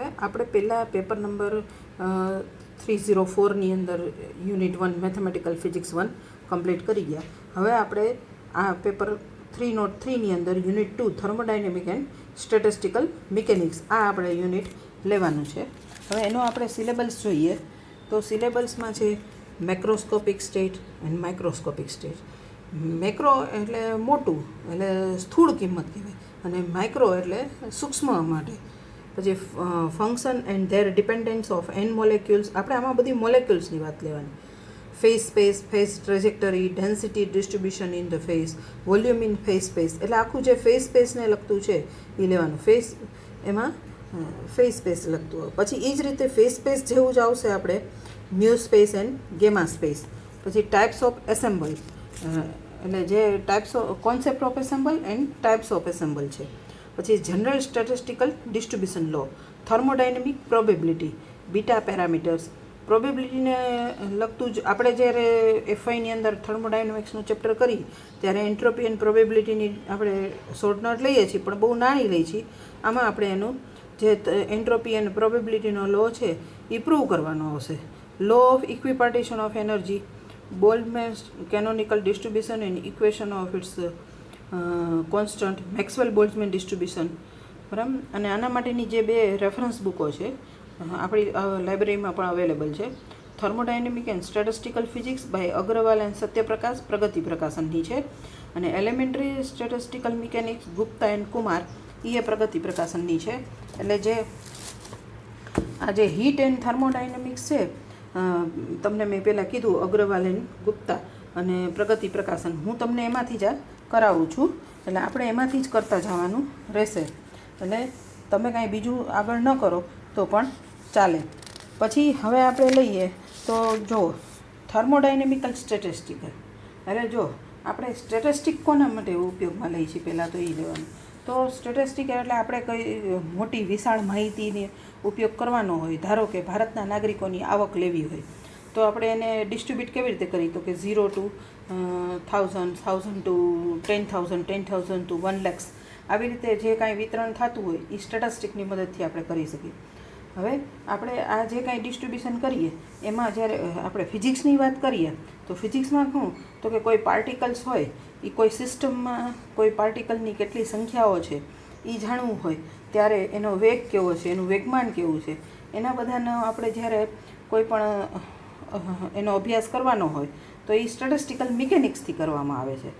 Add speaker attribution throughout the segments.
Speaker 1: હવે આપણે પહેલાં પેપર નંબર 304ની અંદર યુનિટ 1 મેથેમેટિકલ ફિઝિક્સ 1 કમ્પ્લીટ કરી ગયા. હવે આપણે આ પેપર 303ની અંદર unit 2 thermodynamic and statistical mechanics આ આપણે યુનિટ લેવાનું છે. હવે એનો આપણે સિલેબસ જોઈએ તો સિલેબસમાં છે macroscopic state and microscopic state. Macro એટલે મોટું એટલે સ્થૂળ કિંમત કહેવાય અને માઇક્રો એટલે સૂક્ષ્મ માટે. પછી function and their dependence of N molecules, આપણે આમાં બધી મોલેક્યુલ્સની વાત લેવાની. Phase space, phase trajectory, density distribution in the phase, volume in phase space, એટલે આખું જે ફેઝ સ્પેસને લગતું છે એ લેવાનું. ફેઝ એમાં ફેઝ સ્પેસ લગતું હોય. પછી એ જ રીતે ફેઝ સ્પેસ જેવું જ આવશે આપણે mu space and gamma space. પછી ટાઈપ્સ ઓફ એસેમ્બલ, એટલે જે types of concept of assemble and types of assemble છે. પછી જનરલ સ્ટેટિસ્ટિકલ ડિસ્ટ્રીબ્યુશન લો, થર્મોડાયનેમિક પ્રોબેબિલિટી, બીટા પેરામીટર્સ. પ્રોબેબિલિટીને લગતું જ આપણે જ્યારે એફઆઈની અંદર થર્મોડાયનેમિક્સનું ચેપ્ટર કરી ત્યારે એન્ટ્રોપી એન્ડ પ્રોબેબિલિટીની આપણે શોર્ટ નોટ લઈએ છીએ પણ બહુ નાની લઈએ છીએ. આમાં આપણે એનું જે એન્ટ્રોપી એન્ડ પ્રોબેબિલિટીનો લો છે એ પ્રૂવ કરવાનો આવશે. Law of equipartition of energy, Boltzmann's canonical distribution and equation of its constant, Maxwell Boltzmann distribution, બરાબર. અને આના માટેની જે બે રેફરન્સ બુકો છે આપણી લાઇબ્રેરીમાં પણ અવેલેબલ છે. Thermodynamic and statistical physics by Agrawal and Satyaprakash, પ્રગતિ પ્રકાશનની છે. અને elementary statistical mechanics Gupta and Kumar, એ પ્રગતિ પ્રકાશનની છે. એટલે જે આ જે હીટ એન્ડ થર્મોડાયનેમિક્સ છે તમને મેં પહેલાં કીધું અગ્રવાલ એન્ડ ગુપ્તા અને પ્રગતિ પ્રકાશન, હું તમને એમાંથી જ કરાવું છું. એટલે આપણે એમાંથી જ કરતા જવાનું રહેશે. એટલે તમે કાંઈ બીજું આગળ ન કરો તો પણ ચાલે. પછી હવે આપણે લઈએ તો જો થર્મોડાયનેમિકલ સ્ટેટિસ્ટિકલ, એટલે જો આપણે સ્ટેટિસ્ટિક કોના માટે ઉપયોગમાં લઈએ છીએ પહેલાં તો એ લેવાનું. તો સ્ટેટિસ્ટિક એટલે આપણે કઈ મોટી વિશાળ માહિતીને ઉપયોગ કરવાનો હોય. ધારો કે ભારતના નાગરિકોની આવક લેવી હોય તો આપણે એને ડિસ્ટ્રીબ્યુટ કેવી રીતે કરી, તો કે 0 to 1000, 1000 to 10,000, 10,000 to 1 lakhs, આવી રીતે જે કાંઈ વિતરણ થતું હોય એ સ્ટેટિસ્ટિકની મદદથી આપણે કરી શકીએ. હવે આપણે આ જે કાંઈ ડિસ્ટ્રીબ્યુશન કરીએ એમાં જ્યારે આપણે ફિઝિક્સની વાત કરીએ તો ફિઝિક્સમાં શું તો કે કોઈ પાર્ટિકલ્સ હોય એ કોઈ સિસ્ટમમાં કોઈ પાર્ટિકલની કેટલી સંખ્યાઓ છે એ જાણવું હોય ત્યારે એનો વેગ કેવો છે, એનું વેગમાન કેવું છે, એના બધાનો આપણે જ્યારે કોઈ પણ એનો અભ્યાસ કરવાનો હોય તો એ સ્ટેટિસ્ટિકલ મિકેનિક્સથી કરવામાં આવે છે.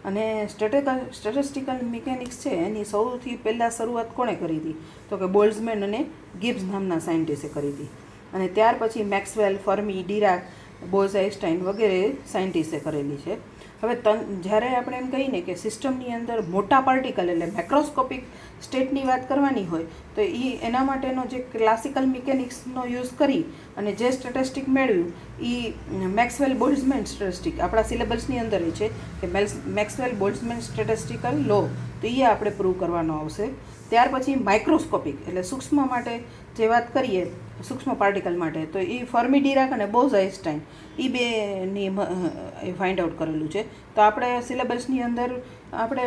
Speaker 1: અને સ્ટેટિસ્ટિકલ મિકેનિક્સ છે એની સૌથી પહેલાં શરૂઆત કોણે કરી હતી તો કે બોલ્ટ્ઝમેન અને ગિબ્સ નામના સાયન્ટિસ્ટે કરી હતી. અને ત્યાર પછી મેક્સવેલ, ફર્મી, ડિરાક, બોઝ આઇન્સ્ટાઇન વગેરે સાયન્ટિસ્ટે કરેલી છે. હવે જ્યારે આપણે એમ કહીને કે સિસ્ટમની અંદર મોટા પાર્ટિકલ એટલે મેક્રોસ્કોપિક સ્ટેટની વાત કરવાની હોય તો એના માટેનો જે ક્લાસિકલ મિકેનિક્સનો યુઝ કરી અને જે સ્ટેટિસ્ટિક મેળવ્યું એ મેક્સવેલ બોલ્ટ્ઝમેન સ્ટેટિસ્ટિક આપણા સિલેબસની અંદર છે કે મેક્સવેલ બોલ્ટ્ઝમેન સ્ટેટિસ્ટિકલ લો, તો એ આપણે પ્રૂવ કરવાનો આવશે. ત્યાર પછી માઇક્રોસ્કોપિક એટલે સૂક્ષ્મ માટે જે વાત કરીએ સૂક્ષ્મ પાર્ટિકલ માટે તો એ ફર્મી, ડિરાક અને બોઝ આઇન્સ્ટાઇન એ બેની ફાઇન્ડ આઉટ કરેલું છે. તો આપણે સિલેબસની અંદર આપણે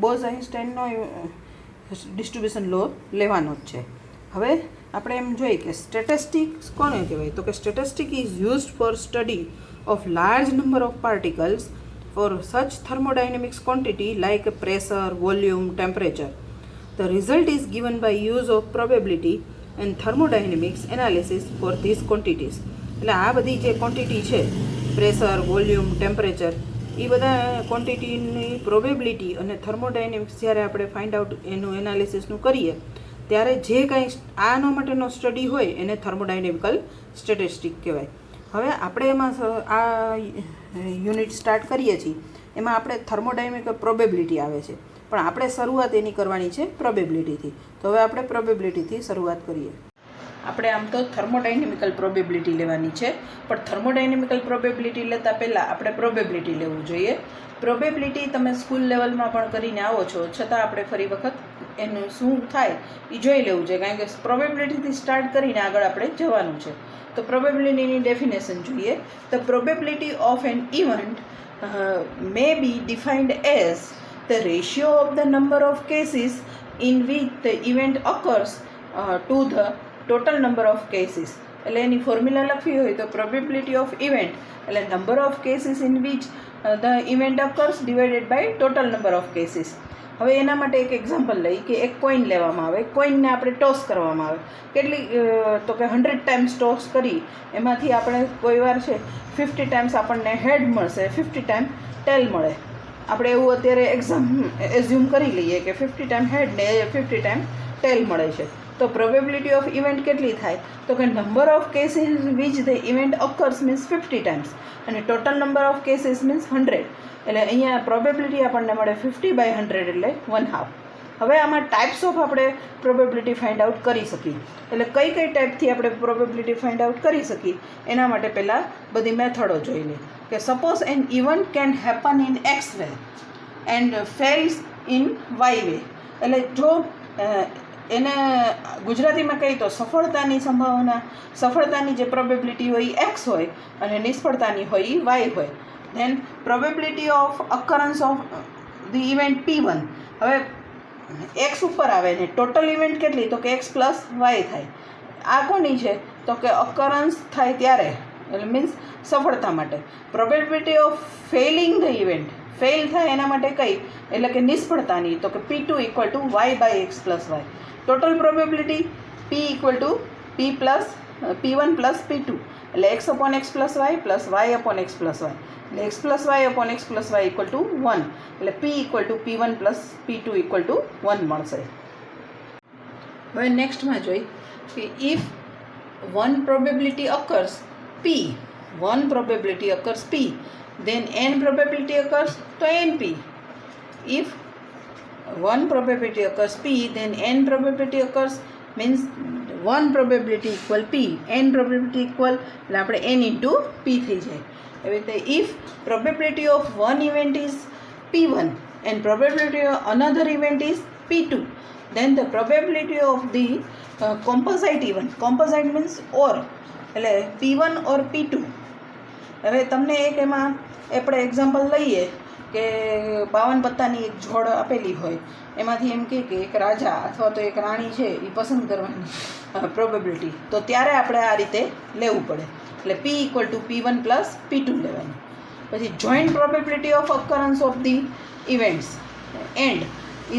Speaker 1: બોઝ આઇન્સ્ટાઇનનો ડિસ્ટ્રીબ્યુશન લો લેવાનો જ છે. હવે આપણે એમ જોઈએ કે સ્ટેટિસ્ટિક્સ કોને કહેવાય તો કે statistic is used for study of large number of particles for such thermodynamics quantity like pressure, volume, temperature. The result is given by use of probability and thermodynamics analysis for these quantities. એટલે આ બધી જે quantity છે pressure, volume, temperature એ બધા ક્વોન્ટિટીની probability અને thermodynamics જ્યારે આપણે find out એનું એનાલિસિસનું કરીએ ત્યારે જે કાંઈ આનો માટેનો સ્ટડી હોય એને થર્મોડાયનેમિકલ સ્ટેટિસ્ટિક કહેવાય. હવે આપણે એમાં આ યુનિટ સ્ટાર્ટ કરીએ છીએ એમાં આપણે થર્મોડાયનેમિકલ પ્રોબેબિલિટી આવે છે પણ આપણે શરૂઆત એની કરવાની છે પ્રોબેબિલિટીથી. તો હવે આપણે પ્રોબેબિલિટીથી શરૂઆત કરીએ. આપણે આમ તો થર્મોડાયનેમિકલ પ્રોબેબિલિટી લેવાની છે પણ થર્મોડાયનેમિકલ પ્રોબેબિલિટી લેતા પહેલાં આપણે પ્રોબેબિલિટી લેવું જોઈએ. પ્રોબેબિલિટી તમે સ્કૂલ લેવલમાં પણ કરીને આવો છો છતાં આપણે ફરી વખત એનું શું થાય એ જોઈ લેવું છે કારણ કે પ્રોબેબિલિટીથી સ્ટાર્ટ કરીને આગળ આપણે જવાનું છે. તો પ્રોબેબિલિટીની ડેફિનેશન જોઈએ તો probability of N event may be defined as the ratio of the number of cases in which the event occurs to the total number of cases, એટલે એની ફોર્મ્યુલા લખવી હોય તો પ્રોબેબિલિટી ઓફ ઇવેન્ટ એટલે number of cases in which the event occurs divided by total number of cases. હવે એના માટે એક એક્ઝામ્પલ લઈ કે એક કોઈન લેવામાં આવે, કોઈનને આપણે ટોસ કરવામાં આવે, કેટલી તો કે 100 ટાઈમ્સ ટોસ કરી એમાંથી આપણે કોઈ વાર છે 50 ટાઈમ્સ આપણને હેડ મળશે, 50 ટાઈમ ટેલ મળે. આપણે એવું અત્યારે એઝ્યુમ કરી લઈએ કે 50 ટાઈમ હેડ ને 50 ટાઈમ ટેલ મળે છે. તો પ્રોબેબિલિટી ઓફ ઇવેન્ટ કેટલી થાય તો કે number of cases which the event occurs means 50 times અને total number of cases means 100. એટલે અહીંયા પ્રોબેબિલિટી આપણને મળે 50/100 એટલે 1/2. હવે આમાં ટાઈપ્સ ઓફ આપણે પ્રોબેબિલિટી ફાઇન્ડ આઉટ કરી શકીએ. એટલે કઈ કઈ ટાઈપથી આપણે પ્રોબેબિલિટી ફાઇન્ડ આઉટ કરી શકીએ એના માટે પહેલાં બધી મેથડો જોઈ લઈએ. કે suppose an event can happen in x way and fails in y way. એટલે જો એને ગુજરાતીમાં કહીએ તો સફળતાની જે પ્રોબેબિલિટી હોય એ એક્સ હોય અને નિષ્ફળતાની હોય એ વાય હોય. Then probability of occurrence of the event P1. હવે એક્સ ઉપર આવે ને ટોટલ ઇવેન્ટ કેટલી તો કે એક્સ પ્લસ વાય થાય. આ કોની છે તો કે અકરન્સ થાય ત્યારે એટલે મીન્સ સફળતા માટે. Probability of failing the event fail થાય એના માટે કઈ એટલે કે નિષ્ફળતાની તો કે P2 = y/x + y. Total probability P = P1 + P2 એટલે x/x + y + y/x + y એટલે x + y/x + y = 1 એટલે P = P1 + P2 = 1 મળશે. હવે નેક્સ્ટમાં જોઈ કે if one probability occurs P, then n probability occurs to NP. If one probability occurs P, then n probability occurs means one probability equal P, n probability equal એટલે આપણે n into P થઈ જાય. એવી રીતે if probability of one event is P1 and probability of another event is P2, then the probability of the composite event, composite means or એટલે P1 or P2. હવે તમને એક એમાં આપણે એક્ઝામ્પલ લઈએ કે 52 પત્તાની એક જોડ આપેલી હોય, એમાંથી એમ કે એક રાજા અથવા તો એક રાણી છે એ પસંદ કરવાની પ્રોબેબિલિટી, તો ત્યારે આપણે આ રીતે લેવું પડે. એટલે P = P1 + P2 લેવાની. પછી joint probability of occurrence of the events and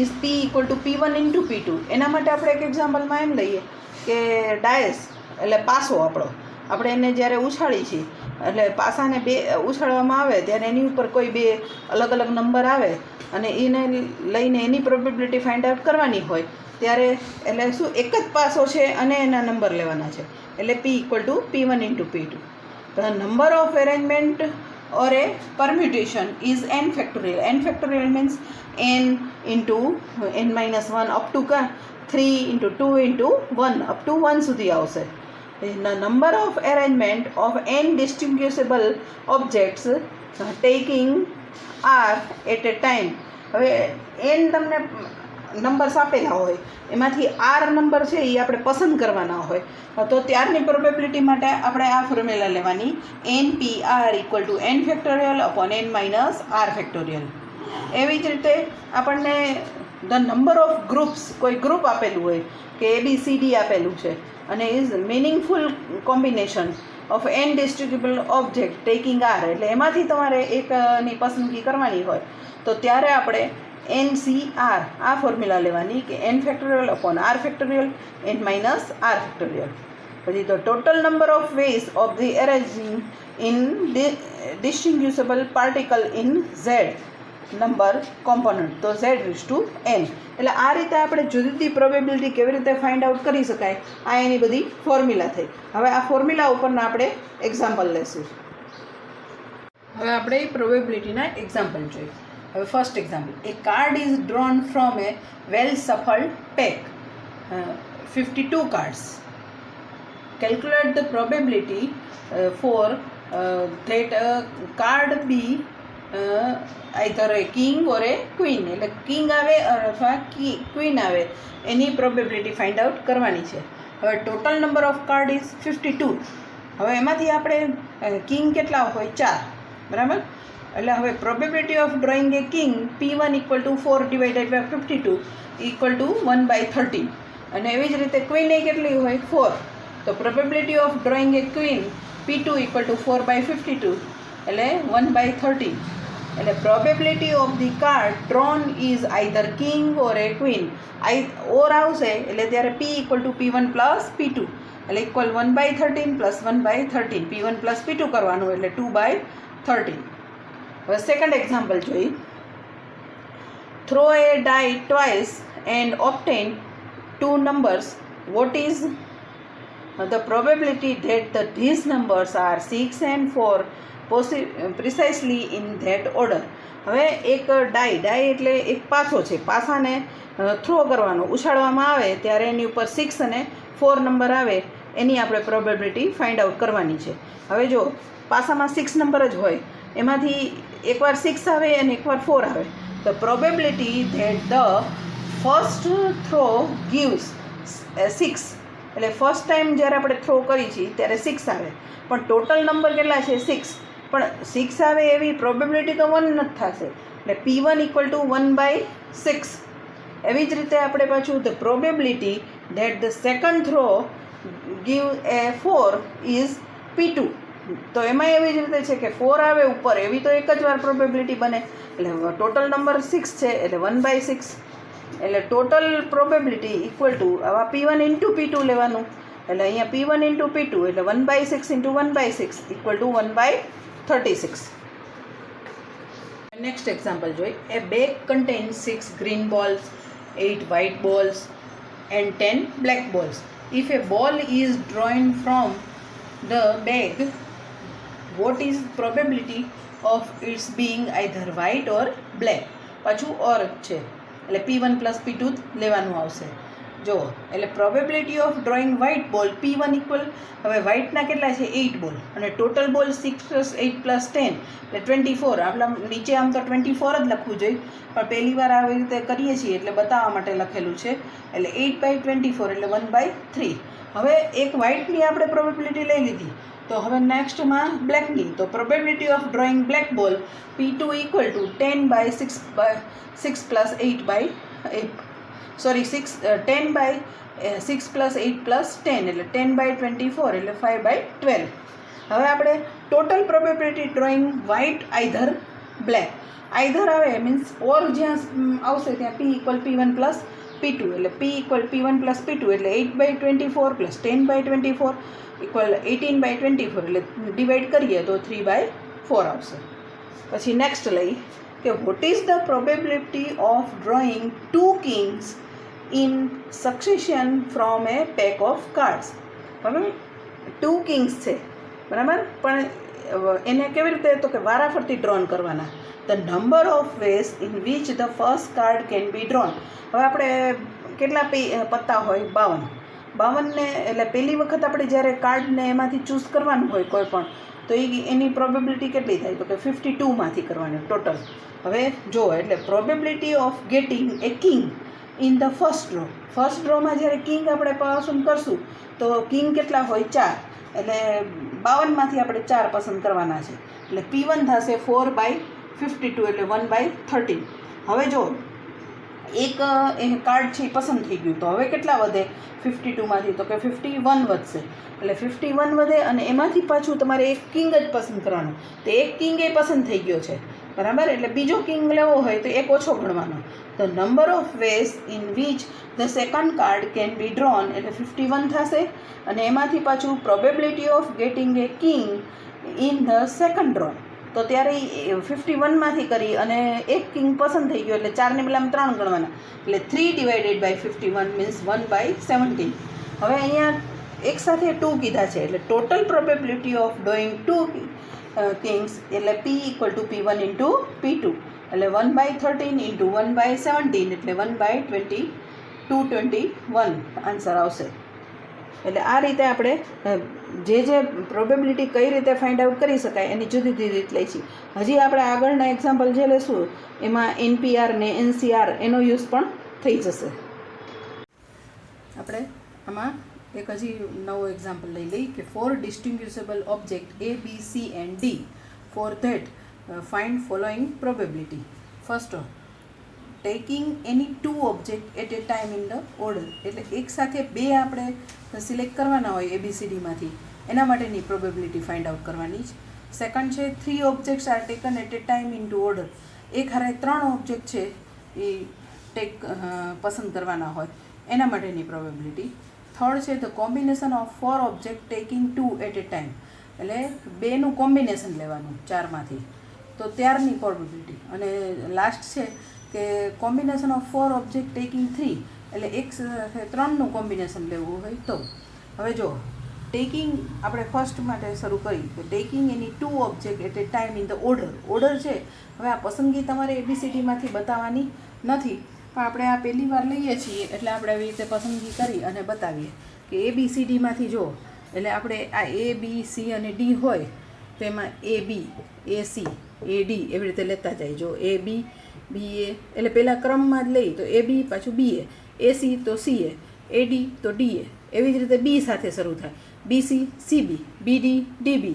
Speaker 1: is P = P1 × P2. એના માટે આપણે એક એક્ઝામ્પલમાં એમ લઈએ કે ડાયસ એટલે પાસો આપણે એને જ્યારે ઉછાળી છીએ એટલે પાસાને બે ઉછાળવામાં આવે ત્યારે એની ઉપર કોઈ બે અલગ અલગ નંબર આવે અને એને લઈને એની પ્રોબેબિલિટી ફાઇન્ડ આઉટ કરવાની હોય ત્યારે એટલે શું એક જ પાસો છે અને એના નંબર લેવાના છે એટલે P = P1 × P2. The number of arrangement or a permutation is n factorial. N factorial means n into n-1 up to 3 into 2 into 1 up to 1 સુધી આવશે. The number of arrangement of n distinguishable objects taking R at a time. હવે n તમને numbers આપેલા હોય એમાંથી R number છે એ આપણે પસંદ કરવાના હોય તો ત્યારની પ્રોબેબિલિટી માટે આપણે આ ફોર્મ્યુલા લેવાની NPR = n factorial upon n minus r factorial. એવી જ રીતે આપણને ધ નંબર ઓફ ગ્રુપ્સ કોઈ ગ્રુપ આપેલું હોય કે ABCD આપેલું છે અને is meaningful combination of n distributable object taking R એટલે એમાંથી તમારે એકની પસંદગી કરવાની હોય તો ત્યારે આપણે NCR આ ફોર્મ્યુલા લેવાની કે n factorial upon r factorial n minus r factorial. પછી તો total number of ways of the arranging in distinguishable particle in Z number component તો Z⁴n. એટલે આ રીતે આપણે જુદી જુદી પ્રોબેબિલિટી કેવી રીતે ફાઇન્ડ આઉટ કરી શકાય આ એની બધી ફોર્મ્યુલા થઈ. હવે આ ફોર્મ્યુલા ઉપરના આપણે એક્ઝામ્પલ લેશું. હવે આપણે એ પ્રોબેબિલિટીના એક્ઝામ્પલ જોઈએ. હવે first example, a card is drawn from a well shuffled pack 52 cards. Calculate the probability for that card be either a king or a queen. એટલે કિંગ આવે અથવા ક્વીન આવે એની પ્રોબેબિલિટી ફાઇન્ડ આઉટ કરવાની છે. હવે total number of card is 52. હવે એમાંથી આપણે કિંગ કેટલા હોય 4 બરાબર. એટલે હવે probability of drawing A king P1 = 4 / 52 = 1/13. અને એવી જ રીતે ક્વીન એ કેટલી હોય 4. તો probability of drawing a queen P2 equal to 4/52 એટલે 1/13. એટલે probability of the card drawn is either king or a queen. Or આવશે એટલે ત્યારે P equal to P1 plus P2 એટલે equal 1/13 plus 1/13. P1 plus P2 કરવાનું એટલે 2/13. હવે second example જોઈએ. Throw A die twice and obtain two numbers. What is the probability that these numbers are 6 and 4 precisely in that order? હવે એક ડાઈ એટલે એક પાસો છે. પાસાને થ્રો કરવાનો, ઉછાળવામાં આવે ત્યારે એની ઉપર 6 અને 4 નંબર આવે એની આપણે પ્રોબેબિલિટી ફાઇન્ડ આઉટ કરવાની છે. હવે જો પાસામાં 6 નંબર જ હોય, એમાંથી એકવાર 6 આવે અને એકવાર 4 આવે, the probability that the first throw gives 6 એટલે ફર્સ્ટ ટાઈમ જ્યારે આપણે થ્રો કરી છીએ ત્યારે 6 આવે, પણ ટોટલ નંબર કેટલા છે 6, પણ 6 આવે એવી પ્રોબેબિલિટી તો 1 નથી થશે. એટલે P1 ઇક્વલ ટુ 1/6. એવી જ રીતે આપણે પાછું the probability that the second throw give A 4 is P2. તો એમાં એવી જ રીતે છે કે 4 આવે ઉપર એવી તો એક જ વાર પ્રોબેબિલિટી બને. એટલે ટોટલ નંબર 6 છે એટલે 1/6. એટલે ટોટલ પ્રોબેબિલિટી ઇક્વલ ટુ આવા P1 ઇન્ટુ P2 લેવાનું. એટલે અહીંયા P1 ઇન્ટુ P2 એટલે 1/6 into 1/6 equal to 1/36. Next example જોઈ. A bag contains 6 green balls, 8 white balls and 10 black balls. If a ball is drawn from the bag, what is probability of its being either white or black? પાછું ઓર છે એટલે P1 plus P2 લેવાનું આવશે. જો એટલે probability of drawing white બોલ P1 equal, હવે વ્હાઇટના કેટલા છે 8 બોલ અને ટોટલ બોલ 6 + 8 + 10 એટલે 24. આપણા નીચે આમ તો 24 જ લખવું જોઈએ, પણ પહેલી વાર આવી રીતે કરીએ છીએ એટલે બતાવવા માટે લખેલું છે. એટલે 8/24 એટલે 1/3. હવે એક વ્હાઇટની આપણે પ્રોબેબિલિટી લઈ લીધી, તો હવે નેક્સ્ટમાં બ્લેકની. તો પ્રોબેબિલિટી ઓફ ડ્રોઈંગ બ્લેક બોલ P2 ઇક્વલ ટુ 10/6 + 8/8 સોરી 10/6 + 8 + 10 એટલે 10/24 એટલે 5/12. હવે આપણે total probability drawing white either black. Either આવે મીન્સ ઓર જ્યાં આવશે ત્યાં P equal P1 plus P2 એટલે P equal P1 plus P2 એટલે 8/24 પ્લસ 10/24 ઇક્વલ 18/24 એટલે ડિવાઈડ કરીએ તો 3/4 આવશે. પછી નેક્સ્ટ લઈ કે what is the probability of drawing 2 Kings in succession from A pack of cards. બરાબર, 2 કિંગ્સ છે બરાબર, પણ એને કેવી રીતે તો કે વારાફરતી ડ્રોન કરવાના. The number of ways in which the first card can be drawn. હવે આપણે કેટલા પત્તા હોય 52 ને એટલે પહેલી વખત આપણે જ્યારે કાર્ડને એમાંથી ચૂઝ કરવાનું હોય કોઈ પણ, તો એની પ્રોબેબિલિટી કેટલી થાય તો કે 52માંથી કરવાની ટોટલ. હવે જુઓ એટલે probability of getting a king in the first draw. First ડ્રોમાં જ્યારે કિંગ આપણે પસંદ કરશું તો કિંગ કેટલા હોય 4, એટલે 52માંથી આપણે 4 પસંદ કરવાના છે. એટલે P1 થશે 4/52 એટલે 1/13. હવે જો એક કાર્ડ છે એ પસંદ થઈ ગયું, તો હવે કેટલા વધે 52માંથી તો કે 51 વધશે. એટલે 51 વધે અને એમાંથી પાછું તમારે એક કિંગ જ પસંદ કરવાનો. તો એક કિંગ એ પસંદ થઈ ગયો છે બરાબર, એટલે બીજો કિંગ લેવો હોય તો એક ઓછો ગણવાનો. The number of ways in which the second card can be drawn એટલે 51 થશે, અને એમાંથી પાછું probability of getting a king in the second drawn. તો ત્યારે 51માંથી કરી અને એક કિંગ પસંદ થઈ ગયો એટલે 4 ને બદલામાં 3 ગણવાના, એટલે 3/51 મીન્સ 1/17. હવે અહીંયા એક સાથે 2 કીધા છે એટલે total probability of drawing 2 Kings એટલે P equal to P1 into P2 એટલે 1/13 ઇન્ટુ 1/17 એટલે 1/21 આન્સર આવશે. એટલે આ રીતે આપણે જે પ્રોબેબિલિટી કઈ રીતે ફાઇન્ડ આઉટ કરી શકાય એની જુદી જુદી રીત લઈ છીએ. હજી આપણે આગળના એક્ઝામ્પલ જે લેશું એમાં NPR ને NCR એનો યુઝ પણ થઈ જશે. આપણે આમાં એક હજી નવો એક્ઝામ્પલ લઈ લઈએ કે 4 ડિસ્ટિંગ્વિશેબલ object A, B, C and D. For that find following probability. First taking any 2 object at a time in the order, એટલે એક સાથે બે આપણે સિલેક્ટ કરવાના હોય ABCDમાંથી, એના માટેની પ્રોબેબિલિટી ફાઇન્ડ આઉટ કરવાની જ. સેકન્ડ છે 3 objects are taken at a time in two order, એક હારે 3 ઓબ્જેક્ટ છે એ પસંદ કરવાના હોય, એના માટેની પ્રોબેબિલિટી. થર્ડ છે the combination of 4 object taking 2 at a time, એટલે બેનું કોમ્બિનેશન લેવાનું 4માંથી, તો ત્યારની પ્રોબેબિલિટી. અને લાસ્ટ છે કે કોમ્બિનેશન ઓફ 4 ઓબ્જેક્ટ ટેકિંગ 3, એટલે એક સાથે 3નું કોમ્બિનેશન લેવું હોય તો. હવે જો ટેકિંગ આપણે ફર્સ્ટ માટે શરૂ કરી તો taking any 2 object at a time in the order છે. હવે આ પસંદગી તમારે ABCDમાંથી બતાવવાની નથી, પણ આપણે આ પહેલી વાર લઈએ છીએ એટલે આપણે આવી રીતે પસંદગી કરી અને બતાવીએ કે ABCDમાંથી જો, એટલે આપણે આ ABC અને D હોય તો એમાં AB, AC, AD એવી રીતે લેતા જાય. જો AB, BA એટલે પહેલાં ક્રમમાં જ લઈ તો AB પાછું BA, AC તો CA, AD તો DA, એવી જ રીતે B સાથે શરૂ થાય, BC, CB, BD, DB,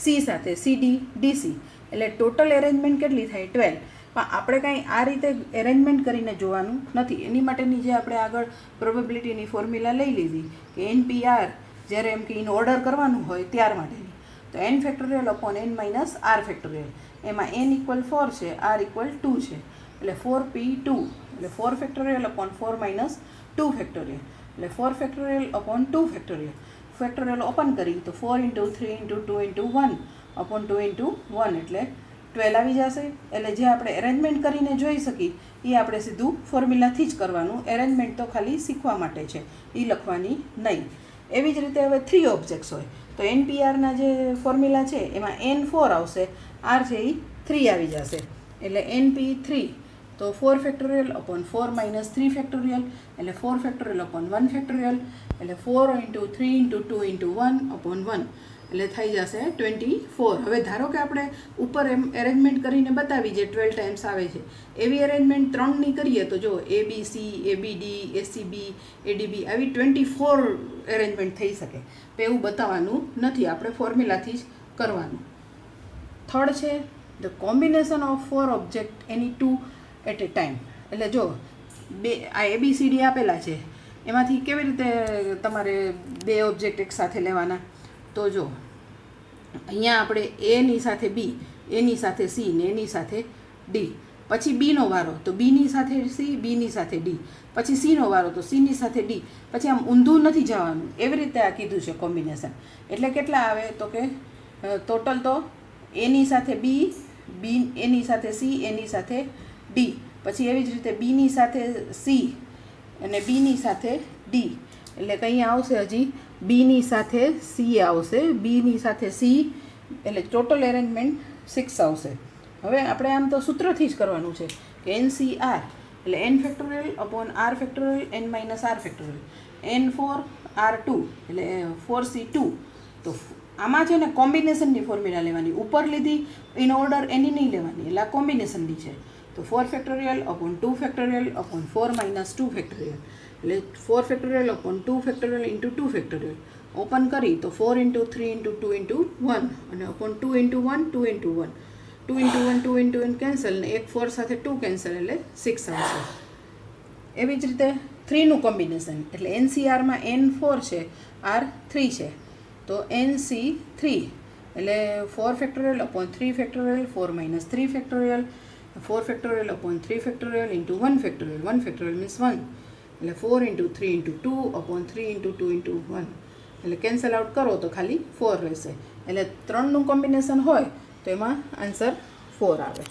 Speaker 1: C સાથે CD, DC, એટલે ટોટલ એરેન્જમેન્ટ કેટલી થાય 12. પણ આપણે કાંઈ આ રીતે એરેન્જમેન્ટ કરીને જોવાનું નથી, એની માટેની જે આપણે આગળ પ્રોબેબિલિટીની ફોર્મ્યુલા લઈ લીધી કે NPR જ્યારે એમ કે ઇન ઓર્ડર કરવાનું હોય ત્યાર માટેની, તો n factorial upon n minus r factorial, એમાં n ઇક્વલ 4 છે, r ઇક્વલ 2 છે, એટલે 4p2, એટલે 4 ફેક્ટોરિયલ અપોન 4 માઇનસ 2 ફેક્ટોરિયલ, એટલે 4 factorial upon 2 factorial. Factorial open કરી તો 4 × 3 × 2 × 1 અપોન 2 × 1 એટલે 12 આવી જશે. એટલે જે આપણે એરેન્જમેન્ટ કરીને જોઈ શકીએ એ આપણે સીધું ફોર્મ્યુલાથી જ કરવાનું, એરેન્જમેન્ટ તો ખાલી શીખવા માટે છે, એ લખવાની નહીં. એવી જ રીતે હવે 3 ઓબ્જેક્ટ્સ હોય તો NPRના જે ફોર્મ્યુલા છે એમાં N4 આવશે, R છે એ 3 આવી જશે, એટલે NP3 તો 4 ફેક્ટોરિયલ અપોન 4 માઇનસ 3 ફેક્ટોરિયલ, એટલે 4 ફેક્ટોરિયલ અપોન 1 ફેક્ટોરિયલ, એટલે 4 × 3 × 2 × 1 અપોન 1, એટલે થઈ જશે 24. હવે ધારો કે આપણે ઉપર એમ એરેન્જમેન્ટ કરીને બતાવી જે 12 ટાઈમ્સ આવે છે, એવી એરેન્જમેન્ટ 3ની કરીએ તો જો ABC, ABD, ACB, ADB આવી 24 એરેન્જમેન્ટ થઈ શકે, તો એવું બતાવવાનું નથી, આપણે ફોર્મ્યુલાથી જ કરવાનું. થર્ડ છે the combination of 4 object any 2 at a time, એટલે જો બે આ ABCD આપેલા છે એમાંથી કેવી રીતે તમારે 2 ઓબ્જેક્ટ એક સાથે લેવાના, તો જો અહીંયા આપણે એની સાથે B, એની સાથે C ને એની સાથે D, પછી Bનો વારો તો Bની સાથે C, Bની સાથે D, પછી Cનો વારો તો Cની સાથે D, પછી આમ ઊંધું નથી જવાનું, એવી રીતે આ કીધું છે કોમ્બિનેશન. એટલે કેટલા આવે તો કે ટોટલ તો એની સાથે B, એની સાથે C, એની સાથે D, પછી એવી જ રીતે Bની સાથે C અને Bની સાથે D, એટલે કંઈ આવશે હજી Bની સાથે C આવશે, Bની સાથે C, એટલે ટોટલ એરેન્જમેન્ટ 6 આવશે. હવે આપણે આમ તો સૂત્રથી જ કરવાનું છે કે NCR એટલે n factorial upon r factorial n minus r factorial, N4 R2 એટલે 4C2. તો આમાં છે ને કોમ્બિનેશનની ફોર્મ્યુલા લેવાની, ઉપર લીધી ઇન ઓર્ડર એની નહીં લેવાની, એટલે આ કોમ્બિનેશનની છે. તો 4 factorial upon 2 factorial upon 4 minus 2 factorial, એટલે 4 factorial upon 2 factorial into 2 factorial, open કરી તો 4 × 3 × 2 × 1 અને અપોન 2 × 1 2 × 1, 2 × 1 2 × 1 કેન્સલ ને એક 4 સાથે 2 કેન્સલ, એટલે 6 આવશે. એવી જ રીતે 3નું કોમ્બિનેશન, એટલે NCRમાં N4 છે, R 3 છે, તો NC3 એટલે 4 factorial upon 3 factorial 4 minus 3 factorial, 4 factorial upon 3 factorial into 1 factorial, 1 factorial means 1, એટલે 4 × 3 × 2 અપોન 3 × 2 × 1, એટલે કેન્સલ આઉટ કરો તો ખાલી 4 રહેશે. એટલે 3નું કોમ્બિનેશન હોય તો એમાં આન્સર 4 આવે.